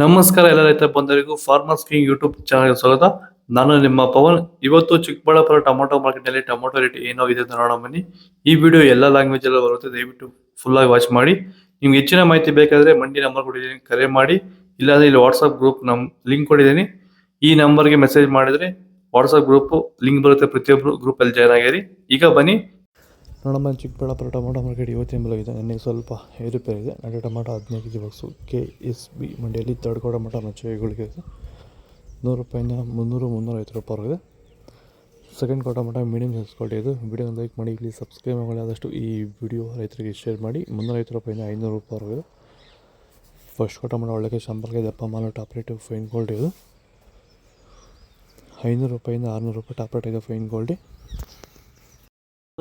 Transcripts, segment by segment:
ನಮಸ್ಕಾರ ಎಲ್ಲ ರೈತ ಬಂಧುಗಳಿಗೂ ಫಾರ್ಮರ್ಸ್ ಕಿಂಗ್ ಯೂಟ್ಯೂಬ್ ಚಾನಲ್ಗೆ ಸ್ವಾಗತ. ನಾನು ನಿಮ್ಮ ಪವನ್. ಇವತ್ತು ಚಿಕ್ಕಬಳ್ಳಾಪುರ ಟೊಮೊಟೊ ಮಾರ್ಕೆಟ್ ನಲ್ಲಿ ಟೊಮೊಟೊ ರೇಟ್ ಏನೋ ಇದೆ ಅಂತ ನೋಡೋಣ ಬನ್ನಿ. ಈ ವಿಡಿಯೋ ಎಲ್ಲ ಲ್ಯಾಂಗ್ವೇಜ್ ಎಲ್ಲ ಬರುತ್ತೆ, ದಯವಿಟ್ಟು ಫುಲ್ ಆಗಿ ವಾಚ್ ಮಾಡಿ. ನಿಮ್ಗೆ ಹೆಚ್ಚಿನ ಮಾಹಿತಿ ಬೇಕಾದ್ರೆ ಮಂಡಿ ನಂಬರ್ ಕೊಟ್ಟಿದ್ದೀನಿ, ಕರೆ ಮಾಡಿ. ಇಲ್ಲಾಂದ್ರೆ ಇಲ್ಲಿ ವಾಟ್ಸ್ಆಪ್ ಗ್ರೂಪ್ ಲಿಂಕ್ ಕೊಟ್ಟಿದ್ದೀನಿ, ಈ ನಂಬರ್ಗೆ ಮೆಸೇಜ್ ಮಾಡಿದ್ರೆ ವಾಟ್ಸ್ಆಪ್ ಗ್ರೂಪ್ ಲಿಂಕ್ ಬರುತ್ತೆ, ಪ್ರತಿಯೊಬ್ಬರು ಗ್ರೂಪ್ ಅಲ್ಲಿ ಜಾಯ್ನ್ ಆಗಿರಿ. ಈಗ ಬನ್ನಿ ನೋಡಮ್ಮ. ಚಿಕ್ಕಬಳ್ಳಾಪುರ ಟೊಮೊಟೊ ಮಾರ್ಕೆಟ್ ಇವತ್ತಿನ ಬೆಲೆ ಇದೆ, ನನಗೆ ಸ್ವಲ್ಪ ಏರುಪೇರು ಇದೆ. ನಾಟಿ ಟೊಮೊಟೊ 15 kg ಬಾಕ್ಸು KSB ಮಂಡಿಯಲ್ಲಿ ತರ್ಡ್ ಟೊಮೊಟೊ ಮಚ್ಚೆಗಳಿಗೆ ₹100 300-350 ರೂಪಾಯಿ. Second tomato medium size quality ಇದು. ವಿಡಿಯೋ ಲೈಕ್ ಮಾಡಿ, ಪ್ಲೀಸ್ ಸಬ್ಸ್ಕ್ರೈಬ್ ಮಾಡಿ. ಆದಷ್ಟು ಈ ವಿಡಿಯೋ ರೈತರಿಗೆ ಶೇರ್ ಮಾಡಿ. ₹350 500 ರೂಪಾಯಿ. ಫಸ್ಟ್ ಟೊಮೊಟೊ ಒಳ್ಳೆಗೆ ಶಾಂಪಲ್ಗೆ ದಪ್ಪ ಮಾಲು ಟಾಪ್ ರೇಟ್ ಫೈನ್ ಕ್ವಾಲಿಟಿ ಇದು. ₹500 600 ರೂಪಾಯಿ ಟಾಪ್ ರೇಟ್ ಇದೆ ಫೈನ್ ಕ್ವಾಲಿಟಿ.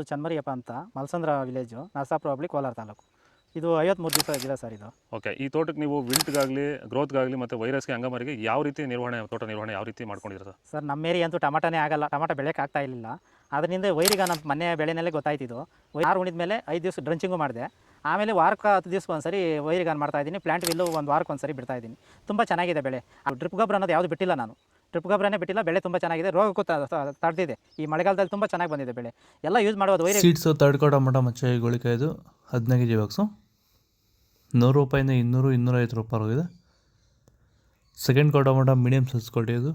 ಚನ್ಮರಿಯಪ್ಪ ಅಂತ ಮಲ್ಸಂದ್ರ ವಿಲೇಜು, ನರಸಾಪುರ ಹೋಬಳಿ, ಕೋಲಾರ ತಾಲೂಕು. ಇದು 53 ದಿವಸ ಗಿಡ ಸರ್ ಇದು. ಓಕೆ, ಈ ತೋಟಕ್ಕೆ ನೀವು ವಿಲ್ಟ್ಗಾಗಲಿ ಗ್ರೋತ್ಗಾಗಲಿ ಮತ್ತು ವೈರಸ್ಗೆ ಅಂಗಮಾರಿಗೆ ಯಾವ ರೀತಿ ತೋಟ ನಿರ್ವಹಣೆ ಯಾವ ರೀತಿ ಮಾಡ್ಕೊಂಡಿದ್ದೀರಾ ಸರ್? ನಮ್ಮ ಏರಿಯಾ ಅಂತೂ ಟಮಾಟನೇ ಆಗಲ್ಲ, ಟಮಾಟೋ ಬೆಳೆಯೋಕೆ ಆಗ್ತಾ ಇರಲಿಲ್ಲ. ಅದರಿಂದ ವೈರಿಗೆ ನಮ್ಮ ಮನೆ ಬೆಳೆನಲ್ಲೇ ಗೊತ್ತಾಯ್ತಿದ್ದು. ಆರು ಉಣಿದ ಮೇಲೆ 5 ದಿವಸ ಡ್ರಂಚಿಂಗು ಮಾಡಿದೆ. ಆಮೇಲೆ ವಾರಕ್ಕೆ 10 ದಿವಸಕ್ಕೆ ಒಂದ್ಸರಿ ವೈರಿಗಾನ್ ಮಾಡ್ತಾಯಿದ್ದೀನಿ. ಪ್ಲಾಂಟ್ ವಿಲ್ಲು ಒಂದು ವಾರಕ್ಕೆ ಒಂದ್ಸರಿ ಬಿಡ್ತಾಯಿದ್ದೀನಿ. ತುಂಬ ಚೆನ್ನಾಗಿದೆ ಬೆಳೆ. ಡ್ರಿಪ್ ಗೊಬ್ಬರ ಅನ್ನೋದು ಯಾವುದು ಬಿಟ್ಟಿಲ್ಲ ನಾನು, ಡ್ರಿಪ್ ಗೊಬ್ಬರನೇ ಬಿಟ್ಟಿಲ್ಲ. ಬೆಳೆ ತುಂಬ ಚೆನ್ನಾಗಿದೆ, ರೋಗಕ್ಕೂ ತಡೆದಿದೆ. ಈ ಮಳೆಗಾಲದಲ್ಲಿ ತುಂಬ ಚೆನ್ನಾಗಿ ಬಂದಿದೆ ಬೆಳೆ. ಎಲ್ಲ ಯೂಸ್ ಮಾಡೋದು ವೈರಿ ಸೀಡ್ಸು ತರ್ಡ್ ಟೊಮೊಟೊ ಮಚ್ಚೆ ಗೋಳಿಕಾಯ್ದು 15 kg ಬಾಕ್ಸು ₹100 200-250 ರೂಪಾಯಿ ಇದೆ. Second tomato medium size quality ಇದು.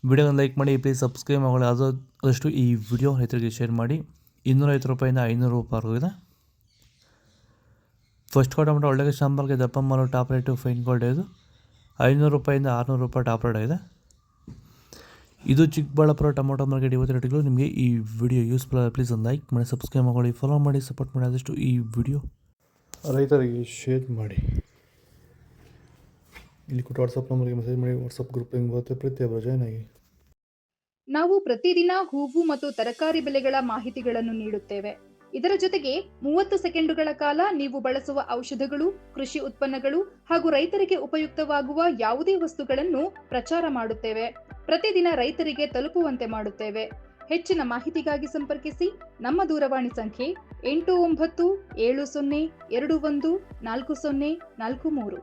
ವಿಡಿಯೋನ ಲೈಕ್ ಮಾಡಿ, ಪ್ಲೀಸ್ ಸಬ್ಸ್ಕ್ರೈಬ್ ಮಾಡಿ. ಆದಷ್ಟು ಈ ವಿಡಿಯೋ ರೈತರಿಗೆ ಶೇರ್ ಮಾಡಿ. ₹250 500 ರೂಪಾಯಿ ಇದೆ. ಫಸ್ಟ್ ಟೊಮೊಟೊ ಒಳ್ಳೆಗೆ ಶಾಂಪಲ್ಗೆ ದಪ್ಪ ಮಾಲು ಟಾಪ್ ರೇಟು ಫೈನ್ ಕ್ವಾಲಿಟಿ ಇದು. ₹500 600 ರೂಪಾಯಿ ಟಾಪ್ ರೇಟ್ ಇದೆ. ಇದು ಚಿಕ್ಕಬಳ್ಳಾಪುರ ಟೊಮೊಟೊ ಮಾರ್ಕೆಟ್ ಇವತ್ತು ರೇಟ್ಗಳು. ನಿಮಗೆ ಈ ವಿಡಿಯೋ ಯೂಸ್ಫುಲ್ ಆಗಿ ಪ್ಲೀಸ್ ಒಂದು ಲೈಕ್ ಮಾಡಿ, ಸಬ್ಸ್ಕ್ರೈಬ್ ಮಾಡಿ, ಫಾಲೋ ಮಾಡಿ, ಸಪೋರ್ಟ್ ಮಾಡಿ. ಆದಷ್ಟು ಈ ವಿಡಿಯೋ ರೈತರಿಗೆ ಶೇರ್ ಮಾಡಿ. ಇಲ್ಲಿ ಕೊಟ್ಟು ವಾಟ್ಸಪ್ ನಂಬರ್ಗೆ ಮೆಸೇಜ್ ಮಾಡಿ. ವಾಟ್ಸಪ್ ಗ್ರೂಪ್ ಲಿಂಕ್ ಬರುತ್ತೆ, ಪ್ರತಿಯೊಬ್ಬರು ಜಾಯ್ನ್ ಆಗಿ. ನಾವು ಪ್ರತಿದಿನ ಹೂವು ಮತ್ತು ತರಕಾರಿ ಬೆಲೆಗಳ ಮಾಹಿತಿಗಳನ್ನು ನೀಡುತ್ತೇವೆ. ಇದರ ಜೊತೆಗೆ 30 ಸೆಕೆಂಡುಗಳ ಕಾಲ ನೀವು ಬಳಸುವ ಔಷಧಗಳು, ಕೃಷಿ ಉತ್ಪನ್ನಗಳು ಹಾಗೂ ರೈತರಿಗೆ ಉಪಯುಕ್ತವಾಗುವ ಯಾವುದೇ ವಸ್ತುಗಳನ್ನು ಪ್ರಚಾರ ಮಾಡುತ್ತೇವೆ. ಪ್ರತಿದಿನ ರೈತರಿಗೆ ತಲುಪುವಂತೆ ಮಾಡುತ್ತೇವೆ. ಹೆಚ್ಚಿನ ಮಾಹಿತಿಗಾಗಿ ಸಂಪರ್ಕಿಸಿ. ನಮ್ಮ ದೂರವಾಣಿ ಸಂಖ್ಯೆ 8970214043.